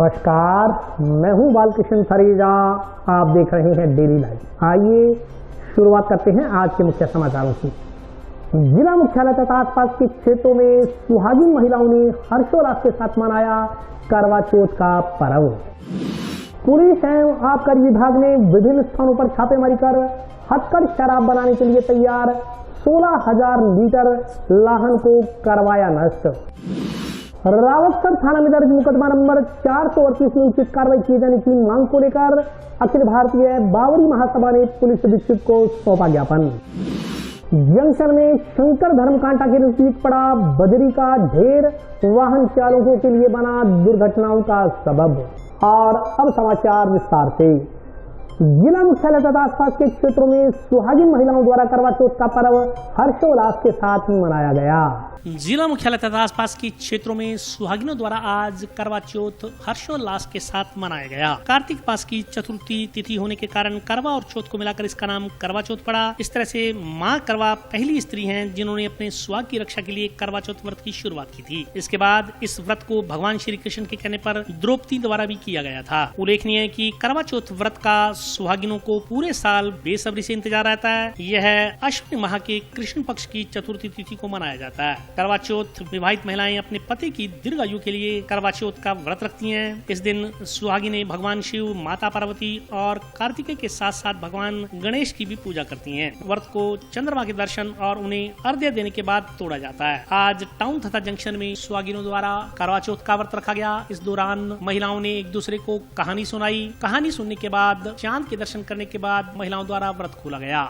नमस्कार, मैं हूं बालकृष्ण सरीजा। आप देख रहे हैं डेली लाइव। आइए शुरुआत करते हैं आज के मुख्य समाचारों की। जिला मुख्यालय तथा आसपास के क्षेत्रों में सुहागिन महिलाओं ने हर्षोल्लास के साथ मनाया करवा चौथ का पर्व। पुलिस एवं आबकारी विभाग ने विभिन्न स्थानों पर छापेमारी कर हथकढ़ शराब बनाने के लिए तैयार 16,000 लीटर लाहन को करवाया नष्ट। रावतसर थाना में दर्ज मुकदमा नंबर 438 में उचित कार्रवाई किए जाने की मांग को लेकर अखिल भारतीय बावरी महासभा ने पुलिस अधीक्षक को सौंपा ज्ञापन। जंक्शन में शंकर धर्मकांटा के नजदीक पड़ा बजरी का ढेर वाहन चालकों के लिए बना दुर्घटनाओं का सबब। और अब समाचार विस्तार से। जिला मुख्यालय तथा आसपास के क्षेत्रों में सुहागिन महिलाओं द्वारा करवा चौथ का पर्व हर्षोल्लास के साथ मनाया गया। जिला मुख्यालय तथा आसपास के क्षेत्रों में सुहागिनों द्वारा आज करवा चौथ हर्षोल्लास के साथ मनाया गया। कार्तिक मास की चतुर्थी तिथि होने के कारण करवा और चौथ को मिलाकर इसका नाम करवा चौथ पड़ा। इस तरह से माँ करवा पहली स्त्री हैं जिन्होंने अपने सुहाग की रक्षा के लिए करवा चौथ व्रत की शुरुआत की थी। इसके बाद इस व्रत को भगवान श्री कृष्ण के कहने पर द्रौपदी द्वारा भी किया गया था। उल्लेखनीय है कि करवा चौथ व्रत का सुहागिनों को पूरे साल बेसब्री से इंतजार रहता है। यह अश्विन माह के कृष्ण पक्ष की चतुर्थी तिथि को मनाया जाता है। करवा चौथ विवाहित महिलाएं अपने पति की दीर्घायु के लिए करवा चौथ का व्रत रखती हैं। इस दिन सुहागिनें भगवान शिव, माता पार्वती और कार्तिकेय के साथ साथ भगवान गणेश की भी पूजा करती हैं। व्रत को चंद्रमा के दर्शन और उन्हें अर्घ्य देने के बाद तोड़ा जाता है। आज टाउन तथा जंक्शन में सुहागिनों द्वारा करवा चौथ का व्रत रखा गया। इस दौरान महिलाओं ने एक दूसरे को कहानी सुनाई। कहानी सुनने के बाद चांद के दर्शन करने के बाद महिलाओं द्वारा व्रत खोला गया।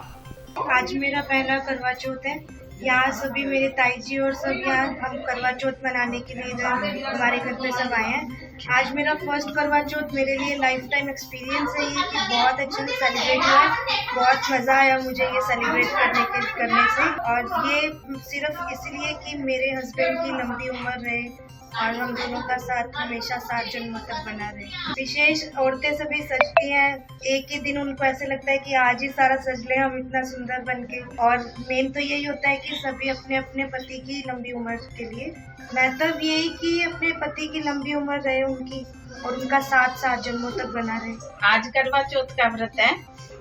आज मेरा पहला करवा चौथ है। यहाँ सभी मेरे ताई जी और सब यहाँ हम करवा चौथ मनाने के लिए इधर हमारे घर पे सब आए हैं। आज मेरा फर्स्ट करवा चौथ मेरे लिए लाइफ टाइम एक्सपीरियंस है ये कि बहुत अच्छे से सेलिब्रेट हुआ है। बहुत मजा आया मुझे ये सेलिब्रेट करने से। और ये सिर्फ इसलिए कि मेरे हस्बैंड की लंबी उम्र रहे और हम दोनों का साथ हमेशा 7 जन्मों तक बना रहे। विशेष औरतें सभी सजती हैं। एक ही दिन उनको ऐसे लगता है कि आज ही सारा सज ले हम इतना सुंदर बनके। और मेन तो यही होता है कि सभी अपने अपने पति की लंबी उम्र के लिए मतलब यही कि अपने पति की लंबी उम्र रहे उनकी और उनका 7 जन्मों तक बना रहे। आज करवा चौथ का व्रत है,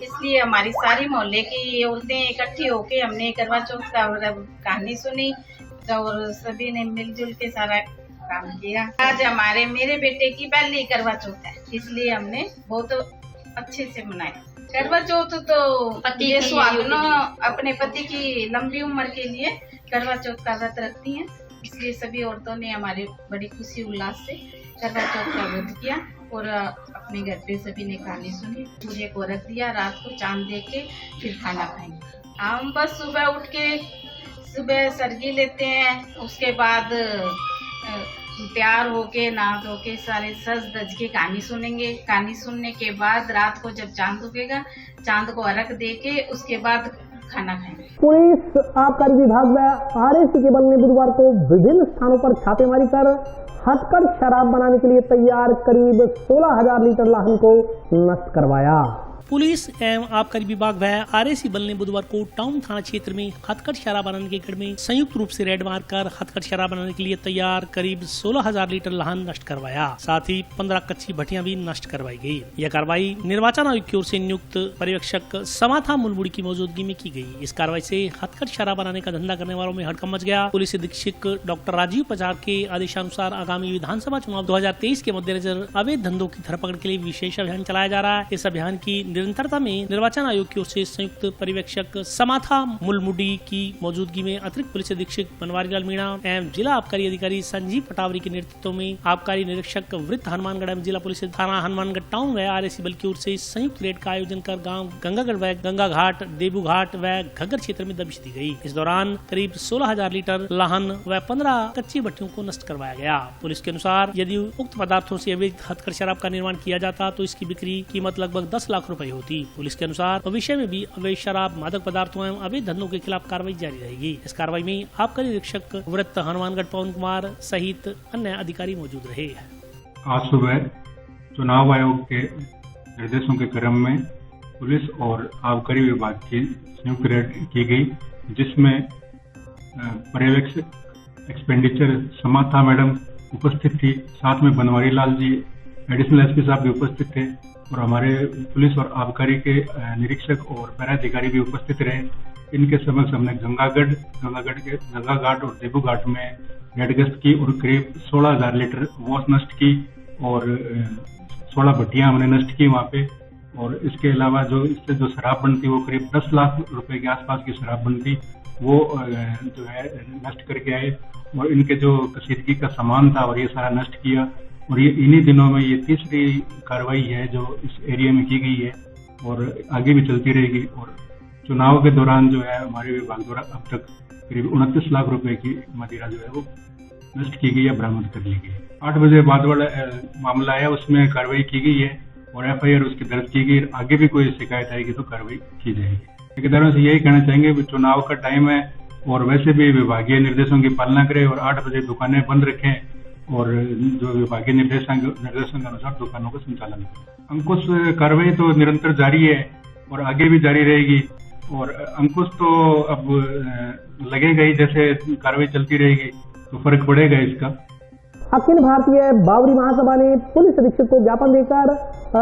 इसलिए हमारी सारी मोहल्ले की औरतें इकट्ठी होके हमने करवा चौथ का कहानी सुनी और सभी ने मिलजुल के सारा काम किया। आज मेरे बेटे की पहली करवा चौथ है, इसलिए हमने बहुत अच्छे से मनाया। करवा चौथ तो ये सुहागिनों अपने पति की लंबी उम्र के लिए करवा चौथ का व्रत रखती हैं, इसलिए सभी औरतों ने हमारे बड़ी खुशी उल्लास से करवा चौथ का व्रत किया और अपने घर पे सभी ने कहानी सुनी, सूर्य को रख दिया, रात को चांद देख के फिर खाना खाएंगे। हम बस सुबह उठ के सुबह सरगी लेते हैं, उसके बाद तैयार होके नहा धो के सारे सज धज के कहानी सुनेंगे। कहानी सुनने के बाद रात को जब चांद उगेगा चांद को अर्घ दे के उसके बाद खाना खाएंगे। पुलिस आबकारी विभाग व आरएसी के बल ने बुधवार को विभिन्न स्थानों पर छापेमारी कर हथकढ़ शराब बनाने के लिए तैयार करीब 16,000 लीटर लाहन को नष्ट करवाया। पुलिस एवं आबकारी विभाग व आरएसी बल ने बुधवार को टाउन थाना क्षेत्र में हथकढ़ शराब बनाने के गढ़ में संयुक्त रूप से रेड मारकर हथकढ़ शराब बनाने के लिए तैयार करीब 16,000 लीटर लाहन नष्ट करवाया। साथ ही 15 कच्ची भट्टियां भी नष्ट करवाई गई। यह कार्रवाई निर्वाचन आयोग की ओर से नियुक्त पर्यवेक्षक समाथा मुलमुड़ी की मौजूदगी में की गई। इस कार्रवाई से हथकढ़ शराब बनाने का धंधा करने वालों में हड़कंप मच गया। पुलिस अधीक्षक डॉक्टर राजीव पचार के आदेशानुसार आगामी विधानसभा चुनाव 2023 के मद्देनजर अवैध धंधों की धरपकड़ के लिए विशेष अभियान चलाया जा रहा है। इस अभियान की निरंतरता में निर्वाचन आयोग की ओर से संयुक्त पर्यवेक्षक समाथा मुलमुडी की मौजूदगी में अतिरिक्त पुलिस अधीक्षक बनवारी लाल मीणा एवं जिला आबकारी अधिकारी संजीव पटावरी के नेतृत्व में आबकारी निरीक्षक वृत्त हनुमानगढ़ एवं जिला पुलिस थाना हनुमानगढ़ टाउन व आरएसी बल की ओर से संयुक्त रेड का आयोजन कर गाँव गंगागढ़ व गंगा घाट, देबू घाट व घग्गर क्षेत्र में दबिश दी गयी। इस दौरान करीब 16,000 लीटर लाहन व 15 कच्ची भट्टियों को नष्ट करवाया गया। पुलिस के अनुसार यदि उक्त पदार्थों से अवैध हथकढ़ शराब का निर्माण किया जाता तो इसकी बिक्री कीमत लगभग 10 लाख रुपए होती। पुलिस के अनुसार भविष्य में भी अवैध शराब, मादक पदार्थों एवं अवैध धंधों के खिलाफ कार्रवाई जारी रहेगी। इस कार्रवाई में आबकारी निरीक्षक वृत्त हनुमानगढ़ पवन कुमार सहित अन्य अधिकारी मौजूद रहे। आज सुबह चुनाव आयोग के निर्देशों के क्रम में पुलिस और आबकारी विभाग की संयुक्त रेड की गई, जिसमें पर्यवेक्षक एक्सपेंडिचर समाथा मैडम उपस्थित थी। साथ में बनवारी लाल जी एडिशनल एसपी साहब भी उपस्थित थे और हमारे पुलिस और आबकारी के निरीक्षक और पैरा अधिकारी भी उपस्थित रहे। इनके समक्ष हमने गंगा घाट और देबू घाट में रेड गश्त की और करीब 16,000 लीटर वॉश नष्ट की और 16 भट्टियां हमने नष्ट की वहाँ पे। और इसके अलावा जो इससे जो शराब बनती वो करीब 10 लाख रुपए के आसपास की शराब बनती वो जो है नष्ट करके आए। और इनके जो कशीदगी का सामान था और ये सारा नष्ट किया। और ये इन्हीं दिनों में ये तीसरी कार्रवाई है जो इस एरिया में की गई है और आगे भी चलती रहेगी। और चुनाव के दौरान जो है हमारे विभाग द्वारा अब तक करीब 29 लाख रुपए की मदिरा जो है वो नष्ट की गई या बरामद कर ली गई। 8 बजे बाद वाला मामला आया, उसमें कार्रवाई की गई है और FIR उसकी दर्ज की गई। आगे भी कोई शिकायत आएगी तो कार्रवाई की जाएगी। ठेकेदारों से यही कहना चाहेंगे कि चुनाव का टाइम है और वैसे भी विभागीय निर्देशों की पालना करें और 8 बजे दुकानें बंद रखें और जो विभागीय निर्देशों के अनुसार दुकानों का संचालन करें। अंकुश कार्रवाई तो निरंतर जारी है और आगे भी जारी रहेगी। और अंकुश तो अब लगेगा ही, जैसे कार्रवाई चलती रहेगी तो फर्क पड़ेगा इसका। अखिल भारतीय बावरी महासभा ने पुलिस अधीक्षक को ज्ञापन देकर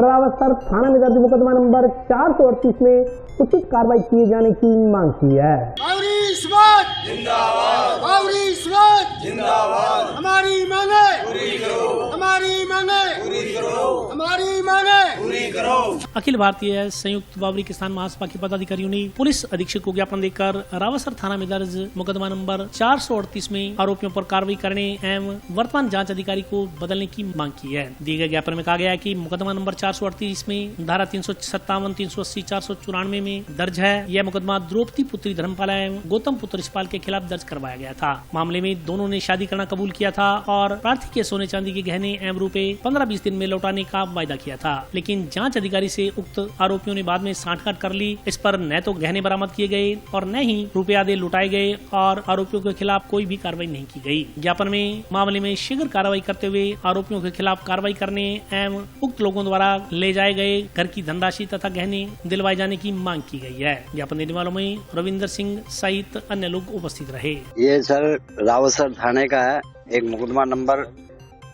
रावतसर थाना में दर्ज मुकदमा नंबर 438 में उचित कार्रवाई किए जाने की मांग की है। बावरी समाज जिंदाबाद, बावरी समाज जिंदाबाद। हमारी मांगे पूरी करो, हमारी मांगे पूरी करो, हमारी मांगे पूरी करो। अखिल भारतीय संयुक्त बावरी किसान महासभा के पदाधिकारियों ने पुलिस अधीक्षक को ज्ञापन देकर रावतसर थाना में दर्ज मुकदमा नंबर 438 में आरोपियों पर कार्रवाई करने एवं वर्तमान जांच अधिकारी को बदलने की मांग की है। दिए गए ज्ञापन में कहा गया है कि मुकदमा नंबर 438 में धारा 357, 380, 494 में दर्ज है। यह मुकदमा द्रौपदी पुत्री धर्मपाला एवं गौतम पुत्र रिषपाल के खिलाफ दर्ज करवाया गया था। मामले में दोनों ने शादी करना कबूल किया था और प्रार्थी के सोने चांदी के गहने एवं रुपए 15-20 दिन में लौटाने का वायदा किया था। लेकिन जांच अधिकारी से उक्त आरोपियों ने बाद में सांठगांठ कर ली। इस पर न तो गहने बरामद किए गए और न ही रुपए आदि लुटाए गए और आरोपियों के खिलाफ कोई भी कार्रवाई नहीं की गई। ज्ञापन में मामले में शीघ्र कार्रवाई करते हुए आरोपियों के खिलाफ कार्रवाई करने एवं उक्त लोगों द्वारा ले जाए गए घर की धनराशि तथा गहने दिलवाए जाने की मांग की गई है। ज्ञापन देने वालों में रविंदर सिंह सहित अन्य लोग उपस्थित रहे। ये सर रावतसर थाने का है। एक मुकदमा नंबर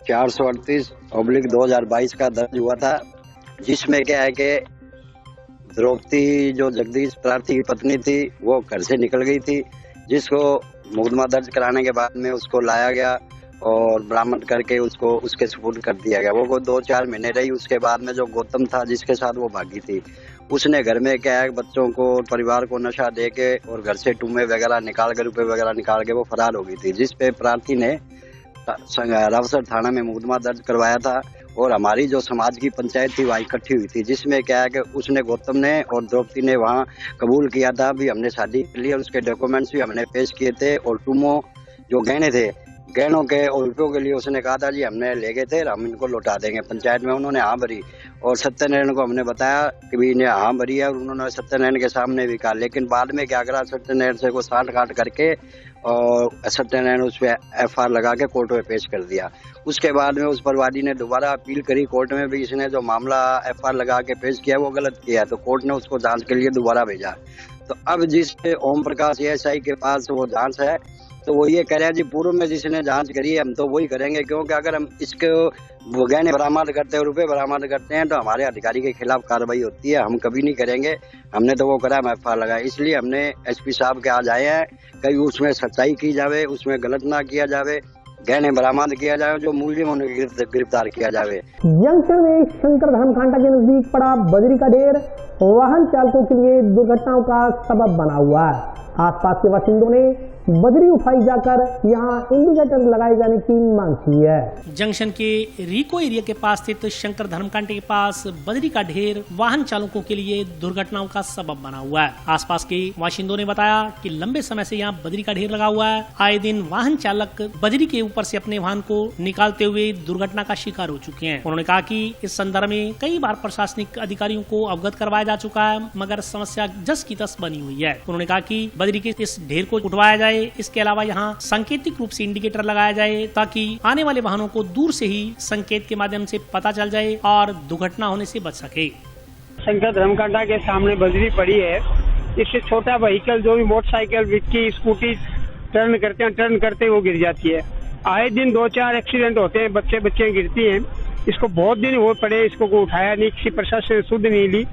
438/2022 का दर्ज हुआ था, जिसमें क्या है कि द्रौपदी जो जगदीश प्रार्थी की पत्नी थी वो घर से निकल गई थी, जिसको मुकदमा दर्ज कराने के बाद में उसको लाया गया और बरामद करके उसको उसके सुपुर्द कर दिया गया। वो 2-4 महीने रही। उसके बाद में जो गौतम था जिसके साथ वो भागी थी, उसने घर में क्या है बच्चों को परिवार को नशा दे के और घर से टूमे वगैरह निकाल के रुपए वगैरह निकाल के वो फरार हो गई थी, जिस पे प्रार्थी ने रावतसर थाना में मुकदमा दर्ज करवाया था। और हमारी जो समाज की पंचायत थी वहाँ इकट्ठी हुई थी, जिसमें क्या है कि उसने गौतम ने और द्रौपदी ने वहाँ कबूल किया था भी हमने शादी के लिए, उसके डॉक्यूमेंट्स भी हमने पेश किए थे। और टूमो जो गहने थे, गहनों के और रुपयों के लिए उसने कहा था जी हमने ले गए थे, हम इनको लौटा देंगे। पंचायत में उन्होंने हाँ भरी और सत्यनारायण को हमने बताया कि भी इन्हें हाँ भरी है और उन्होंने सत्यनारायण के सामने भी कहा। लेकिन बाद में क्या करा, सत्यनारायण से को सांठ-गांठ करके और सत्यनारायण उस पर FIR लगा के कोर्ट में पेश कर दिया। उसके बाद में उस परवादी ने दोबारा अपील करी कोर्ट में भी, इसने जो मामला FIR लगा के पेश किया वो गलत किया है, तो कोर्ट ने उसको जांच के लिए दोबारा भेजा। तो अब जिस ओम प्रकाश ASI के पास वो जांच है, तो वो ये कह रहे हैं जी पूर्व में जिसने जांच करी है हम तो वही करेंगे, क्योंकि अगर हम इसको गहने बरामद करते हैं, रुपए बरामद करते हैं तो हमारे अधिकारी के खिलाफ कार्रवाई होती है। हम कभी नहीं करेंगे, हमने तो वो करा, FIR लगाया। इसलिए हमने SP साहब के आज आए हैं, कहीं उसमें सच्चाई की जावे, उसमें गलत ना किया जावे, गहने बरामद किया जाए, जो मुलजिम होने गिरफ्तार किया जावे। जंक्शन में शंकर धामकांटा के नजदीक पड़ा बजरी का ढेर वाहन चालकों के लिए दुर्घटनाओं का सबब बना हुआ है। आसपास के बाशिंदों ने बजरी उठाई जाकर यहां इंडिकेटर लगाए जाने की मांग की है। जंक्शन के रिको एरिया के पास स्थित शंकर धर्मकांटे के पास बजरी का ढेर वाहन चालकों के लिए दुर्घटनाओं का सबब बना हुआ है। आसपास के बाशिंदों ने बताया कि लंबे समय से यहाँ बजरी का ढेर लगा हुआ है। आए दिन वाहन चालक बजरी के ऊपर से अपने वाहन को निकालते हुए दुर्घटना का शिकार हो चुके हैं। उन्होंने कहा कि इस संदर्भ में कई बार प्रशासनिक अधिकारियों को अवगत करवाया जा चुका है, मगर समस्या जस की तस बनी हुई है। उन्होंने कहा कि बजरी के इस ढेर को उठवाया जाए, इसके अलावा यहाँ सांकेतिक रूप से इंडिकेटर लगाया जाए ताकि आने वाले वाहनों को दूर से ही संकेत के माध्यम से पता चल जाए और दुर्घटना होने से बच सके। शंकर धर्मकांटा के सामने बजरी पड़ी है, इससे छोटा व्हीकल जो भी मोटरसाइकिल, विक्की, स्कूटी टर्न करते हैं, टर्न करते वो गिर जाती है। आए दिन 2-4 एक्सीडेंट होते हैं, बच्चे गिरती हैं। इसको बहुत दिन हो पड़े, इसको कोई उठाया नहीं, किसी प्रशासन ने सुध नहीं ली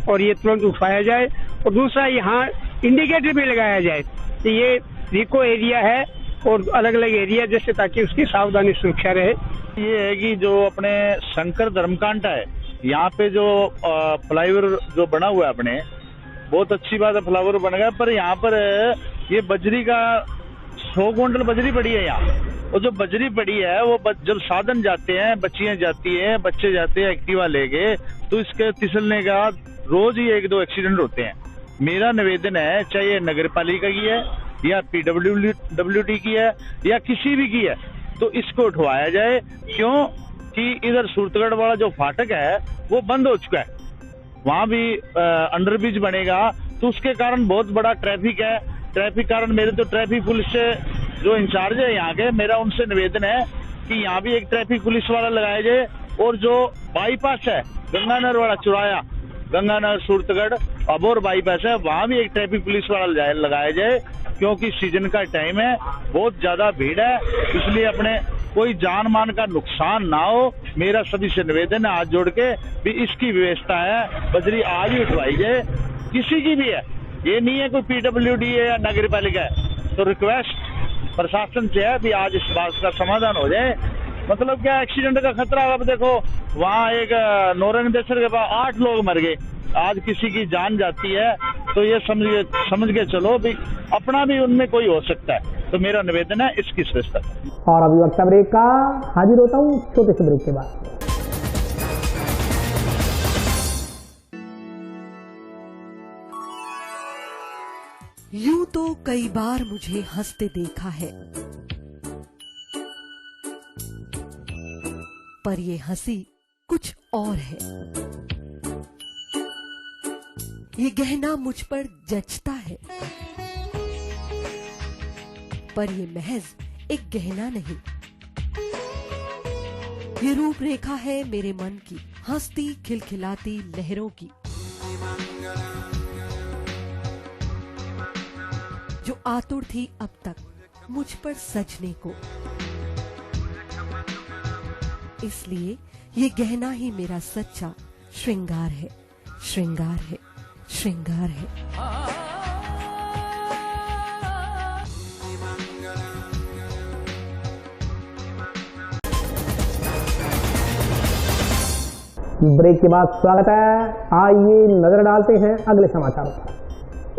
और ये तुरंत उठाया जाए। और दूसरा, यहाँ इंडिकेटर भी लगाया जाए कि ये रिको एरिया है और अलग अलग एरिया, जैसे ताकि उसकी सावधानी सुरक्षा रहे। ये है कि जो अपने शंकर धर्मकांटा है, यहाँ पे जो फ्लाईओवर जो बना हुआ है अपने, बहुत अच्छी बात है, फ्लाईओवर बन गया, पर यहाँ पर ये बजरी का 100 क्विंटल बजरी पड़ी है यहाँ। और जो बजरी पड़ी है वो जब साधन जाते हैं, बच्चियां जाती हैं, बच्चे जाते हैं एक्टिवा लेके, तो इसके फिसलने का रोज ही 1-2 एक्सीडेंट होते हैं। मेरा निवेदन है, चाहे नगर पालिका की है या PWD की है या किसी भी की है, तो इसको उठवाया जाए। क्यों कि इधर सूरतगढ़ वाला जो फाटक है वो बंद हो चुका है, वहां भी अंडरब्रिज बनेगा, तो उसके कारण बहुत बड़ा ट्रैफिक है। ट्रैफिक कारण मेरे तो ट्रैफिक पुलिस से जो इंचार्ज है यहाँ के, मेरा उनसे निवेदन है कि यहाँ भी एक ट्रैफिक पुलिस वाला लगाया जाए। और जो बाईपास है गंगानगर वाला चौराया, गंगानगर सूरतगढ़ अबोर बाईपास है, वहां भी एक ट्रैफिक पुलिस वाला लगाया जाए, क्योंकि सीजन का टाइम है, बहुत ज्यादा भीड़ है, इसलिए अपने कोई जान मान का नुकसान ना हो। मेरा सभी से निवेदन है हाथ जोड़ के भी इसकी व्यवस्था है, बजरी आज ही उठवाई जाए, किसी की भी है, ये नहीं है कोई PWD है या नगर पालिका है। तो रिक्वेस्ट प्रशासन से है भी आज इस बात का समाधान हो जाए। मतलब क्या, एक्सीडेंट का खतरा। अब देखो वहाँ एक नौरंगदेसर के पास 8 लोग मर गए, आज किसी की जान जाती है, तो ये समझ के चलो भी अपना भी उनमें कोई हो सकता है। तो मेरा निवेदन है इसकी श्रेष्ठता। और अभी वक्त ब्रेक का, हाजिर होता हूँ छोटे से ब्रेक के बाद। यूं तो कई बार मुझे हंसते देखा है, पर ये हंसी कुछ और है। ये गहना मुझ पर जचता है, पर ये महज एक गहना नहीं, ये रूपरेखा है मेरे मन की, हंसती खिलखिलाती लहरों की, जो आतुर थी अब तक मुझ पर सजने को। इसलिए ये गहना ही मेरा सच्चा श्रृंगार है, श्रृंगार है, श्रृंगार है। ब्रेक के बाद स्वागत है। आइए नजर डालते हैं अगले समाचारों पर।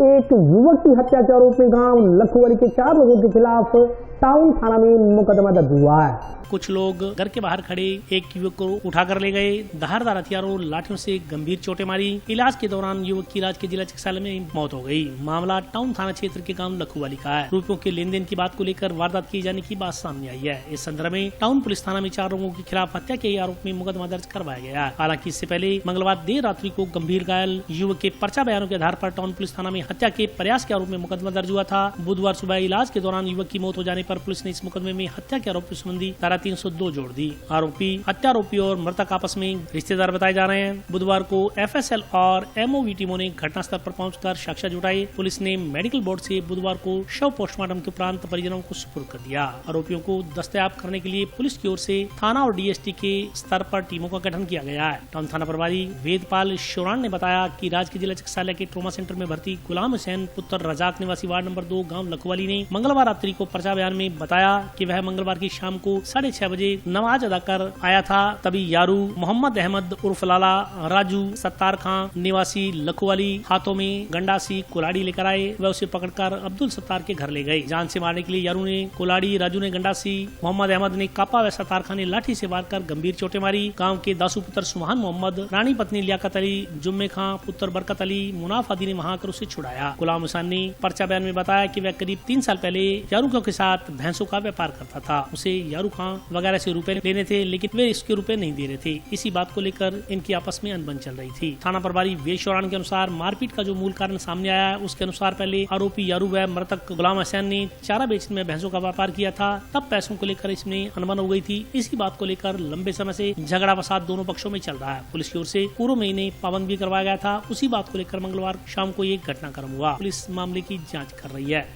एक युवक की हत्या के आरोप में गांव लखुवाली के 4 लोगों के खिलाफ टाउन थाना में मुकदमा दर्ज हुआ है। कुछ लोग घर के बाहर खड़े एक युवक को उठाकर ले गए, धारदार हथियारों लाठियों से गंभीर चोटें मारी। इलाज के दौरान युवक की राजकीय जिला चिकित्सालय में मौत हो गई। मामला टाउन थाना क्षेत्र के गांव लखुवाली का है। रुपयों के लेन देन की बात को लेकर वारदात किए जाने की बात सामने आई है। इस संदर्भ में टाउन पुलिस थाना में 4 लोगों के खिलाफ हत्या के आरोप में मुकदमा दर्ज करवाया गया है। हालांकि इससे पहले मंगलवार देर रात्रि को गंभीर घायल युवक के पर्चा बयानों के आधार पर टाउन पुलिस थाना में हत्या के प्रयास के आरोप में मुकदमा दर्ज हुआ था। बुधवार सुबह इलाज के दौरान युवक की मौत हो जाने पर पुलिस ने इस मुकदमे में हत्या के आरोप संबंधी धारा 302 जोड़ दी। आरोपी, हत्यारोपी और मृतक आपस में रिश्तेदार बताए जा रहे हैं। बुधवार को FSL और MOV टीमों ने घटनास्थल पर पहुंचकर साक्ष्य जुटाए। पुलिस ने मेडिकल बोर्ड से बुधवार को शव पोस्टमार्टम के उपरांत परिजनों को सुपुर्द कर दिया। आरोपियों को दस्तयाब करने के लिए पुलिस की ओर से थाना और DST के स्तर पर टीमों का गठन किया गया है। टाउन थाना प्रभारी वेदपाल शोरान ने बताया कि राजकीय जिला चिकित्सालय के ट्रॉमा सेंटर में भर्ती गुलाम हुसैन पुत्र रजाक निवासी वार्ड नंबर 2 गाँव लखवाली ने मंगलवार रात्रि को पर्चा बयान में बताया कि वह मंगलवार की शाम को 6:30 बजे नमाज अदा कर आया था। तभी यारू मोहम्मद अहमद उर्फ लाला, राजू सत्तार खां निवासी लखवाली हाथों में गंडासी कुलाड़ी लेकर आए। वह उसे पकड़कर अब्दुल सत्तार के घर ले गए। जान से मारने के लिए यारू ने कुलाड़ी, राजू ने गंडासी, मोहम्मद अहमद ने कापा व सत्तार खां ने लाठी से वार कर गंभीर चोटें मारी। गाँव के दासू पुत्र सुभान मोहम्मद, रानी पत्नी लियाकत अली, जुम्मे खां पुत्र बरकत अली, मुनाफ आदि ने वहां आकर उसे छुड़ाया। गुलाम हुसैन ने पर्चा बयान में बताया कि वह करीब 3 साल पहले यारू खां के साथ भैंसों का व्यापार करता था। उसे यारू खां वगैरह से रुपए लेने थे, लेकिन वे इसके रुपए नहीं दे रहे थे। इसी बात को लेकर इनकी आपस में अनबन चल रही थी। थाना प्रभारी वेद शौरान के अनुसार मारपीट का जो मूल कारण सामने आया है, उसके अनुसार पहले आरोपी यारू व मृतक गुलाम हुसैन ने चारा बेचने में भैंसों का व्यापार किया था। तब पैसों को लेकर इसमें अनबन हो गई थी। इसी बात को लेकर लंबे समय से झगड़ा फसाद दोनों पक्षों में चल रहा है। पुलिस की ओर से पूर्व महीने पाबंद भी करवाया गया था। उसी बात को लेकर मंगलवार शाम को ये घटनाक्रम हुआ। पुलिस मामले की जाँच कर रही है।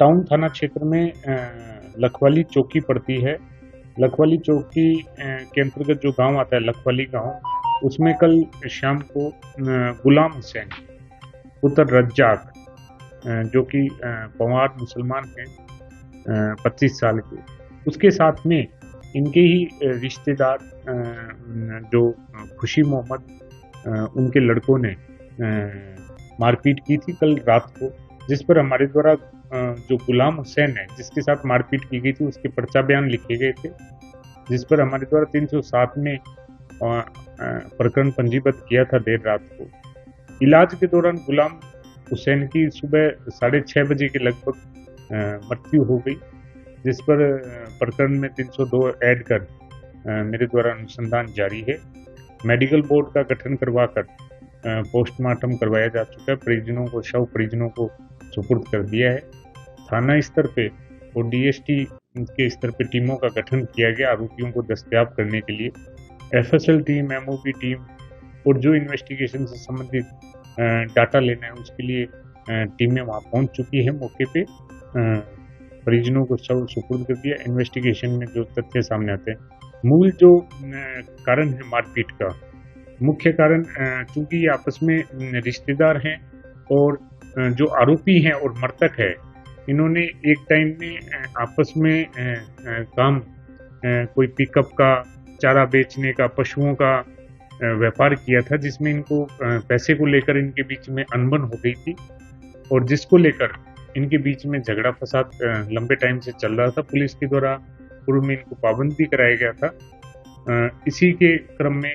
टाउन थाना क्षेत्र में लखवाली चौकी पड़ती है। लखवाली चौकी के अंतर्गत जो गांव आता है लखवाली गांव, उसमें कल शाम को गुलाम हुसैन पुत्र रज्जाक जो कि पवार मुसलमान हैं 25 साल के, उसके साथ में इनके ही रिश्तेदार जो खुशी मोहम्मद उनके लड़कों ने मारपीट की थी कल रात को, जिस पर हमारे द्वारा जो गुलाम हुसैन है जिसके साथ मारपीट की गई थी उसके पर्चा बयान लिखे गए थे, जिस पर हमारे द्वारा 307 में प्रकरण पंजीबद्ध किया था देर रात को। इलाज के दौरान गुलाम हुसैन की सुबह 6:30 बजे के लगभग मृत्यु हो गई, जिस पर प्रकरण में 302 ऐड कर मेरे द्वारा अनुसंधान जारी है। मेडिकल बोर्ड का गठन करवाकर पोस्टमार्टम करवाया जा चुका है। परिजनों को शव परिजनों को सुपुर्द कर दिया है। थाना स्तर पे और डीएसटी के स्तर पे टीमों का गठन किया गया आरोपियों को दस्तयाब करने के लिए। एफएसएल टीम, एमओपी टीम और जो इन्वेस्टिगेशन से संबंधित डाटा लेना है उसके लिए टीमें वहां पहुंच चुकी है। मौके पे परिजनों को शव सुपुर्द कर दिया। इन्वेस्टिगेशन में जो तथ्य सामने आते हैं, मूल जो कारण है मारपीट का, मुख्य कारण चूंकि ये आपस में रिश्तेदार हैं और जो आरोपी हैं और मृतक है, इन्होंने एक टाइम में आपस में काम कोई पिकअप का, चारा बेचने का, पशुओं का व्यापार किया था, जिसमें इनको पैसे को लेकर इनके बीच में अनबन हो गई थी और जिसको लेकर इनके बीच में झगड़ा फसाद लंबे टाइम से चल रहा था। पुलिस के द्वारा पूर्व में इनको पाबंद भी कराया गया था। इसी के क्रम में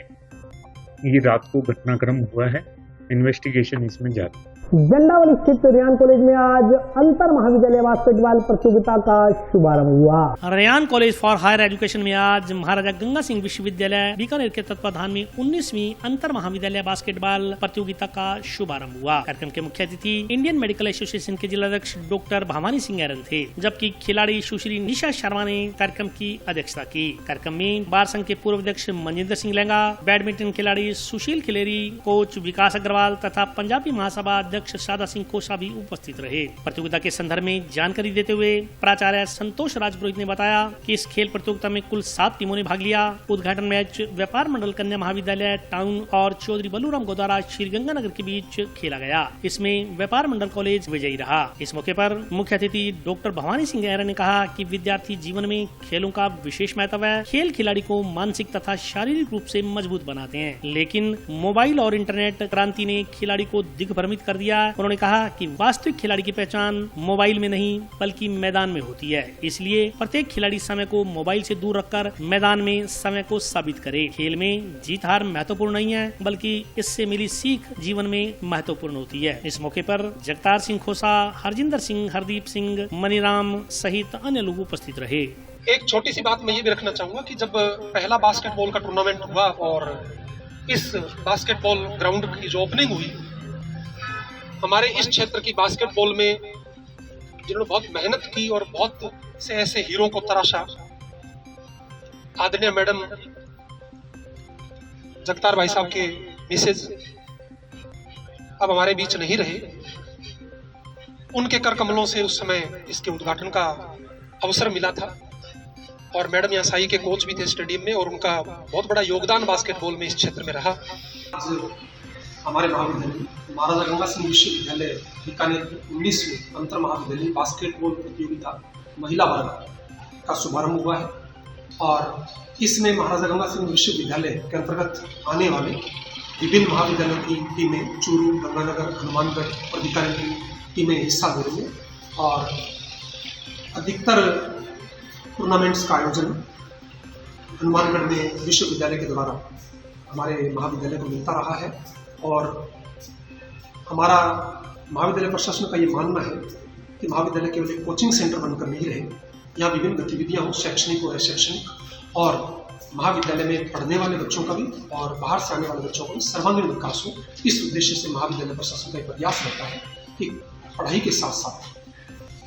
ये रात को घटनाक्रम हुआ है। इन्वेस्टिगेशन इसमें जारी है। झंडावली स्थित रेयान कॉलेज में आज अंतर महाविद्यालय बास्केटबॉल प्रतियोगिता का शुभारंभ हुआ। Ryan college for higher education में आज महाराजा गंगा सिंह विश्वविद्यालय बीकानेर के तत्वाधान में 19वीं अंतर महाविद्यालय बास्केटबॉल प्रतियोगिता का शुभारंभ हुआ। कार्यक्रम के मुख्य अतिथि इंडियन मेडिकल एसोसिएशन के जिलाध्यक्ष डॉक्टर भवानी सिंह एरन थे, जबकि खिलाड़ी सुश्री निशा शर्मा ने कार्यक्रम की अध्यक्षता की। कार्यक्रम में बार संघ के पूर्व अध्यक्ष मनजिंदर सिंह लहंगा, बैडमिंटन खिलाड़ी सुशील खिलेरी, कोच विकास अग्रवाल तथा पंजाबी महासभा अध्यक्ष सादा सिंह कोसा भी उपस्थित रहे। प्रतियोगिता के संदर्भ में जानकारी देते हुए प्राचार्य संतोष राजपुरोहित ने बताया कि इस खेल प्रतियोगिता में कुल 7 टीमों ने भाग लिया। उद्घाटन मैच व्यापार मंडल कन्या महाविद्यालय टाउन और चौधरी बल्लूराम गोदारा श्रीगंगानगर के बीच खेला गया। इसमें व्यापार मंडल कॉलेज विजयी रहा। इस मौके पर मुख्य अतिथि डॉक्टर भवानी सिंह एरन ने कहा कि विद्यार्थी जीवन में खेलों का विशेष महत्व है। खेल खिलाड़ी को मानसिक तथा शारीरिक रूप से मजबूत बनाते हैं, लेकिन मोबाइल और इंटरनेट क्रांति ने खिलाड़ी को दिग्भ्रमित कर दिया। उन्होंने कहा कि वास्तविक खिलाड़ी की पहचान मोबाइल में नहीं बल्कि मैदान में होती है, इसलिए प्रत्येक खिलाड़ी समय को मोबाइल से दूर रखकर मैदान में समय को साबित करे। खेल में जीत हार महत्वपूर्ण नहीं है, बल्कि इससे मिली सीख जीवन में महत्वपूर्ण होती है। इस मौके पर जगतार सिंह खोसा, हरजिंदर सिंह, हरदीप सिंह, मनीराम सहित अन्य लोग उपस्थित रहे। एक छोटी सी बात मैं ये भी रखना चाहूंगा कि जब पहला बास्केटबॉल का टूर्नामेंट हुआ और इस बास्केटबॉल ग्राउंड की जो ओपनिंग हुई, हमारे इस क्षेत्र की बास्केटबॉल में जिन्होंने बहुत मेहनत की और बहुत से ऐसे हीरो को तराशा, आदरणीय मैडम जगतार भाई साहब के मिसेज अब हमारे बीच नहीं रहे। उनके कर कमलों से उस समय इसके उद्घाटन का अवसर मिला था और मैडम यहाँ साई के कोच भी थे स्टेडियम में और उनका बहुत बड़ा योगदान बास्केटबॉल में इस क्षेत्र में रहा। हमारे महाविद्यालय महाराजा गंगा सिंह विश्वविद्यालय बीकानेर की 19वीं अंतर महाविद्यालय बास्केटबॉल प्रतियोगिता महिला वर्ग का शुभारंभ हुआ है और इसमें महाराजा गंगा सिंह विश्वविद्यालय के अंतर्गत आने वाले विभिन्न महाविद्यालयों की टीमें चूरू, गंगानगर, हनुमानगढ़ और बीकानेर की टीमें हिस्सा ले रही हैं और अधिकतर टूर्नामेंट्स का आयोजन हनुमानगढ़ में विश्वविद्यालय के द्वारा हमारे महाविद्यालय को मिलता रहा है और हमारा महाविद्यालय प्रशासन का ये मानना है कि महाविद्यालय केवल एक कोचिंग सेंटर बनकर नहीं रहे, यहाँ विभिन्न गतिविधियाँ हो, शैक्षणिक और अशैक्षणिक, और महाविद्यालय में पढ़ने वाले बच्चों का भी और बाहर से आने वाले बच्चों का भी सर्वांगीण विकास हो। इस उद्देश्य से महाविद्यालय प्रशासन का एक प्रयास रहता है कि पढ़ाई के साथ साथ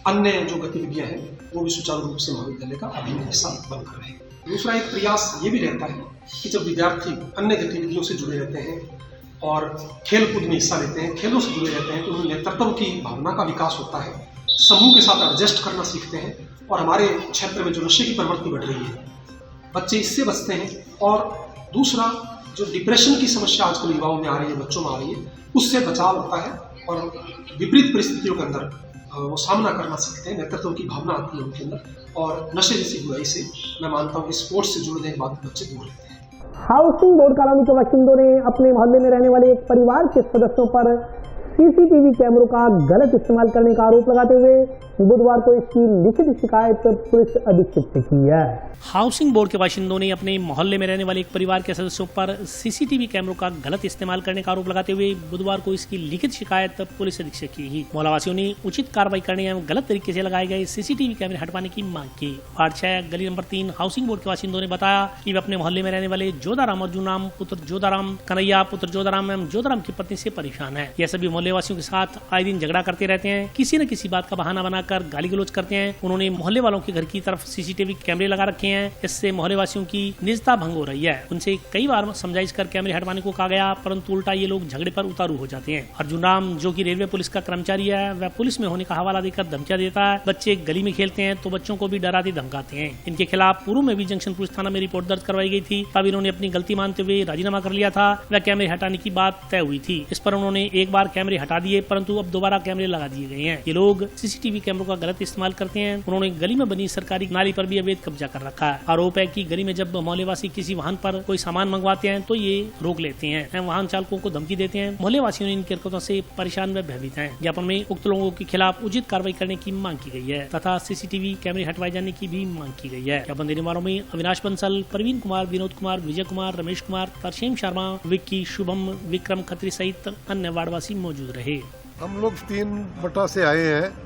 अन्य जो गतिविधियाँ हैं वो भी सुचारू रूप से महाविद्यालय का अभिन्न हिस्सा बनकर रहे। दूसरा एक प्रयास ये भी रहता है कि जब विद्यार्थी अन्य गतिविधियों से जुड़े रहते हैं और खेल कूद में हिस्सा लेते हैं, खेलों से जुड़े रहते हैं, तो उनमें नेतृत्व की भावना का विकास होता है, समूह के साथ एडजस्ट करना सीखते हैं और हमारे क्षेत्र में जो नशे की प्रवृत्ति बढ़ रही है बच्चे इससे बचते हैं। और दूसरा, जो डिप्रेशन की समस्या आजकल युवाओं में आ रही है, बच्चों में आ रही है, उससे बचाव होता है और विपरीत परिस्थितियों के अंदर वो सामना करना सीखते हैं, नेतृत्व की भावना आती है उनके अंदर, और नशे जैसी बुराई से मैं मानता हूँ कि स्पोर्ट्स से जुड़ने के बाद बच्चे दूर रहते हैं। हाउसिंग बोर्ड कॉलोनी के बाशिंदों ने अपने मोहल्ले में रहने वाले एक परिवार के सदस्यों पर सीसीटीवी कैमरों का गलत इस्तेमाल करने का आरोप लगाते हुए बुधवार को इसकी लिखित शिकायत पुलिस अधीक्षक से की है। हाउसिंग बोर्ड के बाशिंदों ने अपने मोहल्ले में रहने वाले एक परिवार के सदस्यों पर सीसीटीवी कैमरों का गलत इस्तेमाल करने का आरोप लगाते हुए बुधवार को इसकी लिखित शिकायत पुलिस अधीक्षक की ही। मोहल्लावासियों ने उचित कार्रवाई करने एवं गलत तरीके से लगाए गए सीसीटीवी कैमरे हटवाने की मांग की। वार्ड 6 गली नंबर 3 हाउसिंग बोर्ड के बाशिंदों ने बताया कि वे अपने मोहल्ले में रहने वाले जोधाराम अर्जुन नाम पुत्र जोधाराम, कन्हैया पुत्र जोधाराम एवं जोधाराम की पत्नी से परेशान है। यह सभी मोहल्ले वासियों के साथ आए दिन झगड़ा करते रहते हैं, किसी न किसी बात का बहाना बनाकर गाली गलौज करते हैं। उन्होंने मोहल्ले वालों के घर की तरफ सीसीटीवी कैमरे लगा रखे हैं, इससे मोहल्ले वासियों की निजता भंग हो रही है। उनसे कई बार समझाइश कर कैमरे हटवाने को कहा गया, परंतु उल्टा ये लोग झगड़े पर उतारू हो जाते हैं। अर्जुन राम, जो कि रेलवे पुलिस का कर्मचारी है, वह पुलिस में होने का हवाला देकर धमकियां देता है। बच्चे गली में खेलते हैं तो बच्चों को भी डराते धमकाते हैं। इनके खिलाफ पूर्व में भी जंक्शन पुलिस थाना में रिपोर्ट दर्ज करवाई गई थी, तब इन्होंने अपनी गलती मानते हुए राजीनामा कर लिया था। वह कैमरे हटाने की बात तय हुई थी। इस पर उन्होंने एक बार कैमरे हटा दिए, परंतु अब दोबारा कैमरे लगा दिए गए हैं। ये लोग सीसीटीवी कैमरों का गलत इस्तेमाल करते हैं। उन्होंने गली में बनी सरकारी नाली पर भी अवैध कब्जा कर रखा है। आरोप है कि गली में जब मोहल्लेवासी किसी वाहन पर कोई सामान मंगवाते हैं तो ये रोक लेते हैं, वाहन चालकों को धमकी देते हैं। मोहल्लेवासियों ने इनकी हरकतों से परेशान व भयभीत हैं। ज्ञापन में उक्त लोगों के खिलाफ उचित कार्रवाई करने की मांग की गई है तथा सीसीटीवी कैमरे हटवाए जाने की भी मांग की गई है। ज्ञापन देने वालों में अविनाश बंसल, प्रवीण कुमार, विनोद कुमार, विजय कुमार, रमेश कुमार, तरसेम शर्मा, विक्की, शुभम, विक्रम खत्री सहित अन्य वार्डवासी मौजूद रहे। हम लोग 3 बटा से आए हैं।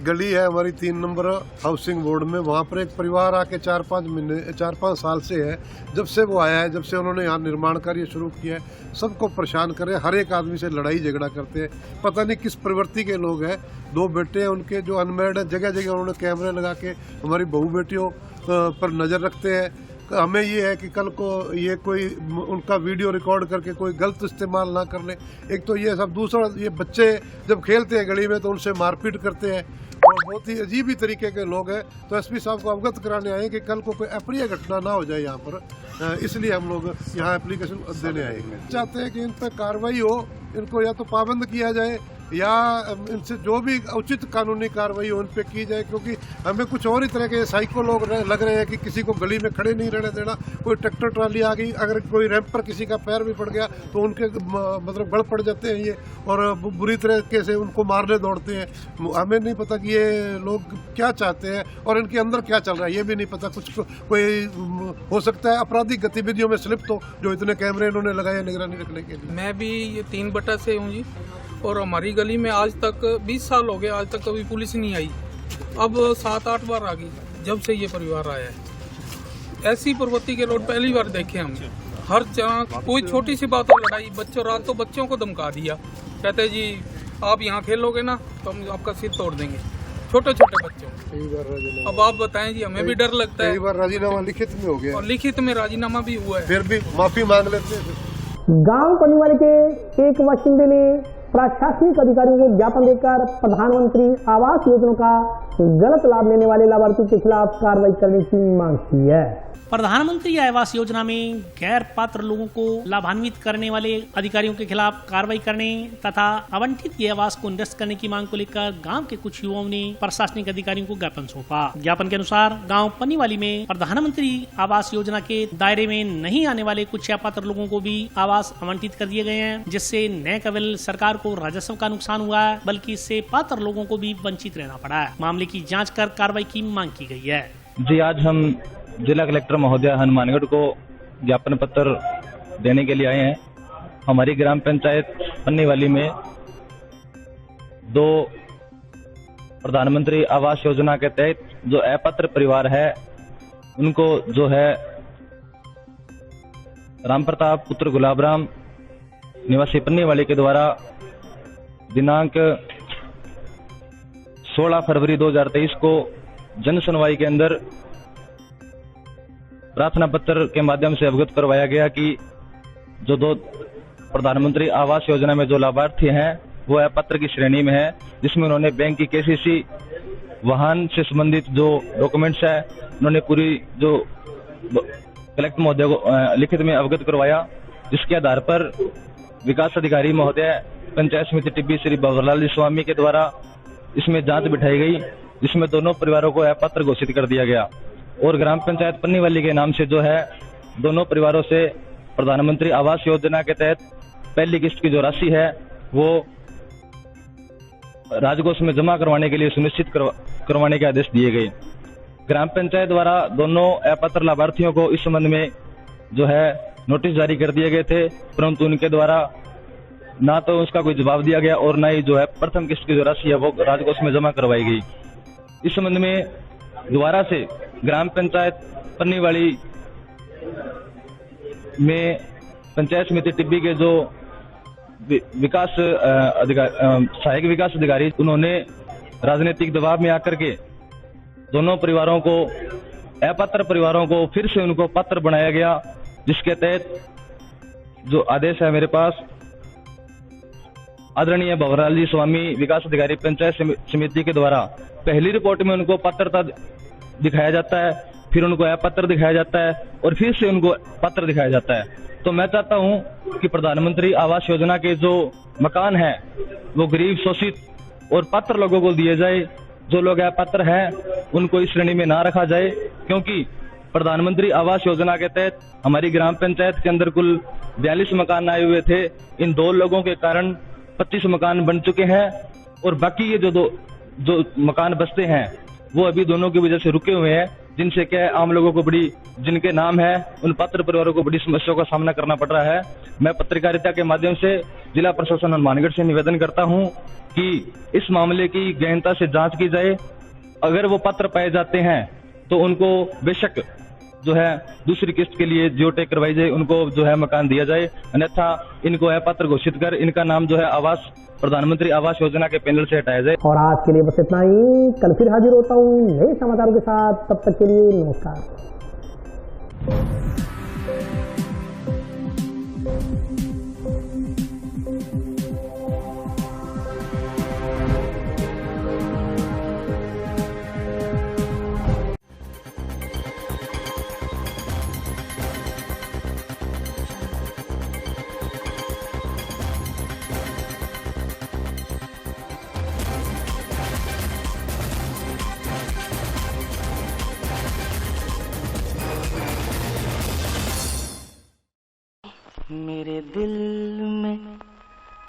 गली है हमारी 3 नंबर हाउसिंग बोर्ड में। वहाँ पर एक परिवार आके 4-5 साल से है, जब से वो आया है, जब से उन्होंने यहाँ निर्माण कार्य शुरू किया है, सबको परेशान करे, हर एक आदमी से लड़ाई झगड़ा करते हैं। पता नहीं किस प्रवृत्ति के लोग हैं। 2 बेटे हैं उनके जो अनमैरिड है, जगह जगह उन्होंने कैमरे लगा के हमारी बहू बेटियों पर नज़र रखते हैं। हमें ये है कि कल को ये कोई उनका वीडियो रिकॉर्ड करके कोई गलत इस्तेमाल ना कर ले। एक तो ये सब, दूसरा ये बच्चे जब खेलते हैं गली में तो उनसे मारपीट करते हैं और बहुत ही अजीब ही तरीके के लोग हैं। तो एसपी साहब को अवगत कराने आए कि कल को कोई अप्रिय घटना ना हो जाए यहाँ पर, इसलिए हम लोग यहाँ एप्लीकेशन देने आएंगे। चाहते हैं कि इन पर कार्रवाई हो, इनको या तो पाबंद किया जाए या इनसे जो भी उचित कानूनी कार्रवाई हो उन पे की जाए, क्योंकि हमें कुछ और ही तरह के साइको लोग लग रहे हैं कि किसी को गली में खड़े नहीं रहने देना। कोई ट्रैक्टर ट्राली आ गई, अगर कोई रैंप पर किसी का पैर भी पड़ गया तो उनके मतलब गड़ पड़ जाते हैं ये, और बुरी तरीके से उनको मारने दौड़ते हैं। हमें नहीं पता कि ये लोग क्या चाहते हैं और इनके अंदर क्या चल रहा है, ये भी नहीं पता। कुछ कोई हो सकता है आपराधिक गतिविधियों में स्लिप्त हो, जो इतने कैमरे इन्होंने लगाए निगरानी रखने के लिए। मैं भी ये 3 बटा से हूँ जी, और हमारी गली में आज तक 20 साल हो गए, आज तक कभी पुलिस नहीं आई। अब 7-8 बार आ गई जब से ये परिवार आया है। ऐसी प्रवृत्ति के लोग पहली बार देखे हमने। हर जगह कोई छोटी सी बात पर लड़ाई। बच्चों, रात तो बच्चों को धमका दिया, कहते जी आप यहाँ खेलोगे ना तो हम आपका सिर तोड़ देंगे, छोटे छोटे बच्चों। अब आप बताएं जी, हमें भी डर लगता है। कई बार राजीनामा लिखित में हो गया, और लिखित में राजीनामा भी हुआ है, फिर भी माफी मांग लेते हैं। गांव पनीवाली के एक बाशिंदे ने प्रशासनिक अधिकारियों को ज्ञापन देकर प्रधानमंत्री आवास योजना का गलत लाभ लेने वाले लाभार्थियों के खिलाफ कार्रवाई करने की मांग की है। प्रधानमंत्री आवास योजना में गैर पात्र लोगों को लाभान्वित करने वाले अधिकारियों के खिलाफ कार्रवाई करने तथा आवंटित ये आवास को निरस्त करने की मांग को लेकर गांव के कुछ युवाओं ने प्रशासनिक अधिकारियों को ज्ञापन सौंपा। ज्ञापन के अनुसार गांव पन्नीवाली में प्रधानमंत्री आवास योजना के दायरे में नहीं आने वाले कुछ अपात्र लोगों को भी आवास आवंटित कर दिए गए हैं, जिससे न केवल सरकार को राजस्व का नुकसान हुआ है, बल्कि इससे पात्र लोगों को भी वंचित रहना पड़ा है। मामले की जाँच कर कार्रवाई की मांग की गई है। जी, आज हम जिला कलेक्टर महोदय हनुमानगढ़ को ज्ञापन पत्र देने के लिए आए हैं। हमारी ग्राम पंचायत पन्नीवाली में 2 प्रधानमंत्री आवास योजना के तहत जो अपात्र परिवार है, उनको जो है राम प्रताप पुत्र गुलाब राम निवासी पन्नीवाली के द्वारा दिनांक 16 फरवरी 2023 को जन सुनवाई के अंदर प्रार्थना पत्र के माध्यम से अवगत करवाया गया कि जो 2 प्रधानमंत्री आवास योजना में जो लाभार्थी हैं वो अपात्र की श्रेणी में है, जिसमें उन्होंने बैंक की केसीसी, वाहन से संबंधित जो डॉक्यूमेंट्स है, उन्होंने पूरी जो कलेक्टर महोदय को लिखित में अवगत करवाया, जिसके आधार पर विकास अधिकारी महोदय पंचायत समिति टिब्बी श्री भंवरलाल जी स्वामी के द्वारा इसमें जांच बिठाई गई, जिसमें दोनों परिवारों को अपात्र घोषित कर दिया गया और ग्राम पंचायत पन्नीवाली के नाम से जो है दोनों परिवारों से प्रधानमंत्री आवास योजना के तहत पहली किस्त की जो राशि है वो राजकोष में जमा करवाने के लिए सुनिश्चित करवाने के आदेश दिए गए। ग्राम पंचायत द्वारा दोनों अपात्र लाभार्थियों को इस संबंध में जो है नोटिस जारी कर दिए गए थे, परंतु उनके द्वारा ना तो उसका कोई जवाब दिया गया और ना ही जो है प्रथम किस्त की जो राशि है वो राजकोष में जमा करवाई गई। इस संबंध में दोबारा से ग्राम पंचायत पन्नीवाली में पंचायत समिति टिब्बी के जो विकास सहायक विकास अधिकारी, उन्होंने राजनीतिक दबाव में आकर के दोनों परिवारों को, अपात्र परिवारों को फिर से उनको पात्र बनाया गया, जिसके तहत जो आदेश है मेरे पास आदरणीय भंवरलाल जी स्वामी विकास अधिकारी पंचायत समिति के द्वारा पहली रिपोर्ट में उनको पात्रता दिखाया जाता है, फिर उनको अपात्र दिखाया जाता है और फिर से उनको पात्र दिखाया जाता है। तो मैं चाहता हूं कि प्रधानमंत्री आवास योजना के जो मकान हैं वो गरीब, शोषित और पात्र लोगों को दिए जाए। जो लोग अपात्र हैं उनको इस श्रेणी में ना रखा जाए, क्योंकि प्रधानमंत्री आवास योजना के तहत हमारी ग्राम पंचायत के अंदर कुल 42 मकान आए हुए थे। इन 2 लोगों के कारण 25 मकान बन चुके हैं और बाकी ये जो मकान बचते हैं वो अभी दोनों की वजह से रुके हुए हैं, जिनसे क्या आम लोगों को जिनके नाम है उन पात्र परिवारों को बड़ी समस्याओं का सामना करना पड़ रहा है। मैं पत्रकारिता के माध्यम से जिला प्रशासन हनुमानगढ़ से निवेदन करता हूं कि इस मामले की गहनता से जांच की जाए। अगर वो पात्र पाए जाते हैं तो उनको बेशक जो है दूसरी किस्त के लिए जियोटेक करवाई जाए, उनको जो है मकान दिया जाए, अन्यथा इनको अपात्र घोषित कर इनका नाम जो है आवास प्रधानमंत्री आवास योजना के पैनल से हटाया जाए। और आज के लिए बस इतना ही। कल फिर हाजिर होता हूँ नए समाचारों के साथ, तब तक के लिए नमस्कार। मेरे दिल में